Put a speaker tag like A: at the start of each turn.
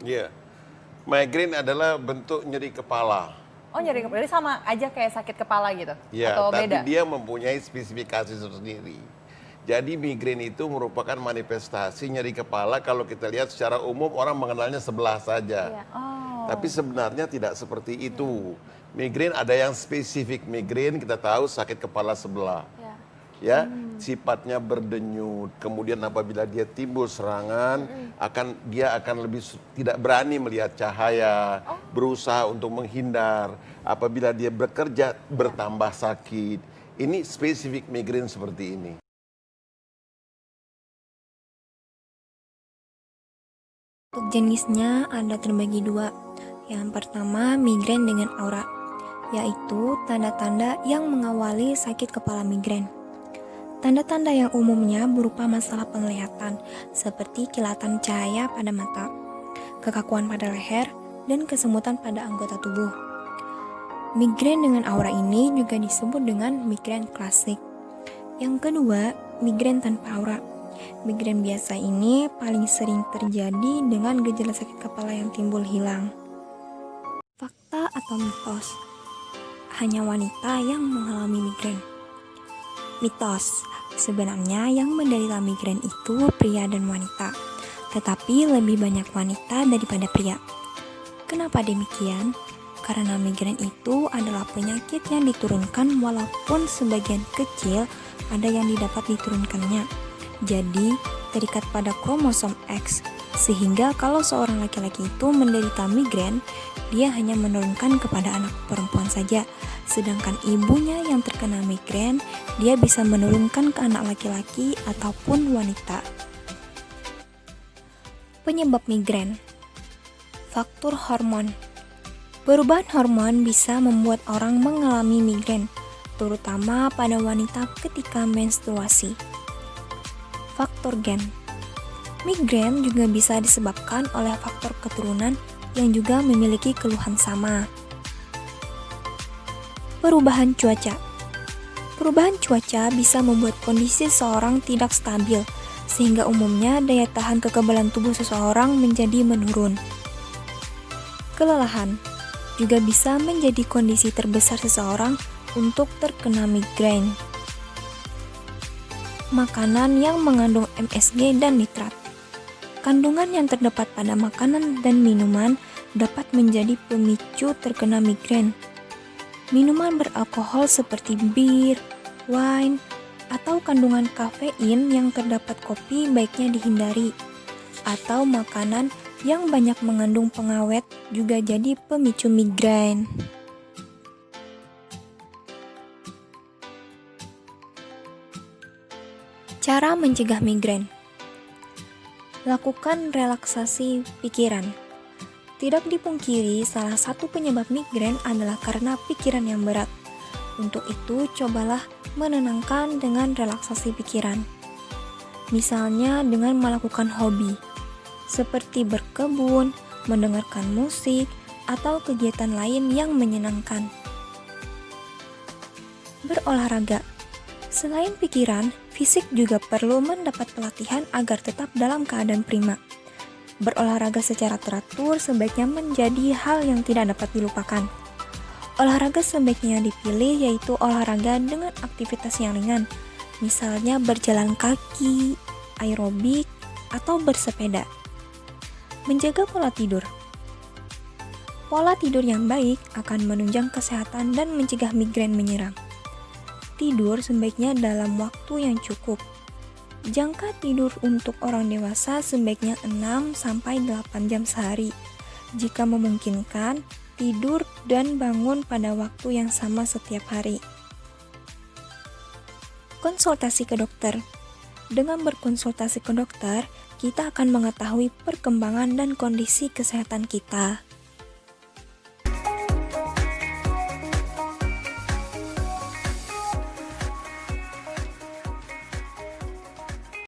A: Iya. Migrain adalah bentuk nyeri kepala.
B: Oh, nyeri kepala. Jadi sama aja kayak sakit kepala gitu?
A: Ya,
B: Atau
A: tapi
B: beda?
A: dia mempunyai spesifikasi tersendiri. Jadi migrain itu merupakan manifestasi nyeri kepala. Kalau kita lihat secara umum orang mengenalnya sebelah saja.
B: Iya. Oh.
A: Tapi sebenarnya tidak seperti itu. Migrain ada yang spesifik. Migrain kita tahu sakit kepala sebelah. Ya, sifatnya berdenyut. Kemudian apabila dia timbul serangan, dia akan lebih tidak berani melihat cahaya, berusaha untuk menghindar. Apabila dia bekerja bertambah sakit. Ini spesifik migrain seperti ini.
C: Untuk jenisnya ada terbagi dua. Yang pertama, migrain dengan aura, yaitu tanda-tanda yang mengawali sakit kepala migrain. Tanda-tanda yang umumnya berupa masalah penglihatan, seperti kilatan cahaya pada mata, kekakuan pada leher, dan kesemutan pada anggota tubuh. Migrain dengan aura ini juga disebut dengan migrain klasik. Yang kedua, migrain tanpa aura. Migrain biasa ini paling sering terjadi dengan gejala sakit kepala yang timbul hilang. Fakta atau mitos? Hanya wanita yang mengalami migrain. Mitos, sebenarnya yang menderita migrain itu pria dan wanita, tetapi lebih banyak wanita daripada pria. Kenapa demikian? Karena migrain itu adalah penyakit yang diturunkan walaupun sebagian kecil ada yang didapat diturunkannya. Jadi, terikat pada kromosom X, sehingga kalau seorang laki-laki itu menderita migrain, dia hanya menurunkan kepada anak perempuan saja. Sedangkan ibunya yang terkena migrain, dia bisa menurunkan ke anak laki-laki ataupun wanita. Penyebab migrain. Faktor hormon. Perubahan hormon bisa membuat orang mengalami migrain, terutama pada wanita ketika menstruasi. Faktor gen. Migrain juga bisa disebabkan oleh faktor keturunan yang juga memiliki keluhan sama. Perubahan cuaca. Perubahan cuaca bisa membuat kondisi seseorang tidak stabil, sehingga umumnya daya tahan kekebalan tubuh seseorang menjadi menurun. Kelelahan juga bisa menjadi kondisi terbesar seseorang untuk terkena migrain. Makanan yang mengandung MSG dan nitrat. Kandungan yang terdapat pada makanan dan minuman dapat menjadi pemicu terkena migrain. Minuman beralkohol seperti bir, wine, atau kandungan kafein yang terdapat kopi baiknya dihindari. Atau makanan yang banyak mengandung pengawet juga jadi pemicu migrain. Cara mencegah migrain. Lakukan relaksasi pikiran. Tidak dipungkiri, salah satu penyebab migrain adalah karena pikiran yang berat. Untuk itu, cobalah menenangkan dengan relaksasi pikiran. Misalnya dengan melakukan hobi, seperti berkebun, mendengarkan musik, atau kegiatan lain yang menyenangkan. Berolahraga. Selain pikiran, fisik juga perlu mendapat pelatihan agar tetap dalam keadaan prima. Berolahraga secara teratur sebaiknya menjadi hal yang tidak dapat dilupakan. Olahraga sebaiknya dipilih yaitu olahraga dengan aktivitas yang ringan, misalnya berjalan kaki, aerobik, atau bersepeda. Menjaga pola tidur. Pola tidur yang baik akan menunjang kesehatan dan mencegah migrain menyerang. Tidur sebaiknya dalam waktu yang cukup. Jangka tidur untuk orang dewasa sebaiknya 6-8 jam sehari. Jika memungkinkan, tidur dan bangun pada waktu yang sama setiap hari. Konsultasi ke dokter. Dengan berkonsultasi ke dokter, kita akan mengetahui perkembangan dan kondisi kesehatan kita.